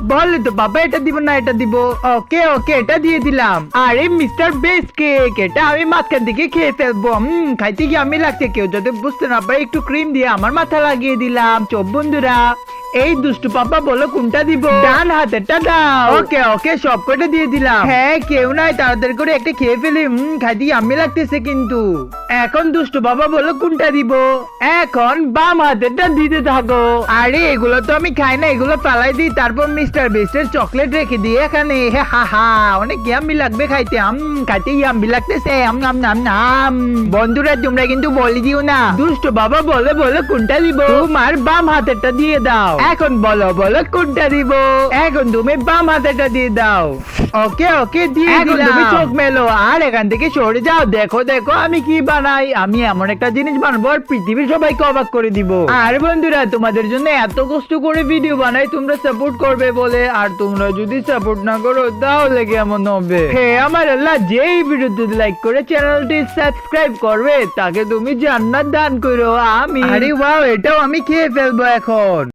বলে তো বাবা এটা দিব না এটা দিব। ওকে ওকে এটা দিয়ে দিলাম। আরে মিস্টার বেস্ট কেক, এটা আমি মাঝখান থেকে খেয়ে ফেলবো। খাইতে কি আমি লাগছে, কেউ যদি বুঝতে না পারে একটু ক্রিম দিয়ে আমার মাথা লাগিয়ে দিলাম। চোখ বন্ধুরা, এই দুষ্টু পাপা বলো কোনটা দিব? ডান হাতেরটা দাও। ওকে ওকে সব কটা দিয়ে দিলাম। হ্যাঁ কেউ নাই, তাড়াতাড়ি করে একটা খেয়ে ফেলি। খাইতে আমি লাগতেছে কিন্তু। এখন দুষ্টু বাবা বলো কোনটা দিব? এখন বাম হাতেরটা দিতে থাকো। আরে এগুলো তো আমি খাই না, এগুলো ফালাই দিই, তারপর মিস্টার বেস্টের চকলেট রেখে দিই এখানে। হা হা অনেক ইয়াম্মি লাগবে খাইতে। খাইতে ইয়াম্মি লাগতেছে। বন্ধুরা তোমরা কিন্তু বলে দিও না। দুষ্টু বাবা বলে বলে কোনটা দিব? তোমার বাম হাতেরটা দিয়ে দাও। এখন বলো বলো কোনটা দিব? এখন তুমি বাম হাতেরটা দিয়ে দাও। ওকে ওকে দিয়ে দিলাম। তুমি চোখ মেলো আর এখান থেকে সরে যাও। দেখো দেখো আমি কি বানাই। আমি এমন একটা জিনিস বানাবো আর পৃথিবীর সবাইকে অবাক করে দিব। আর বন্ধুরা তোমাদের জন্য এত কষ্ট করে ভিডিও বানাই তোমরা সাপোর্ট করবে বলে, আর তোমরা যদি সাপোর্ট না করো তাহলে কেমন হবে? হে আমার আল্লাহ, যেই ভিডিওতে লাইক করে চ্যানেলটি সাবস্ক্রাইব করবে তাকে তুমি জান্নাত দান করো। আমি আরে ওয়াও, এটাও আমি খেয়ে ফেলবো এখন।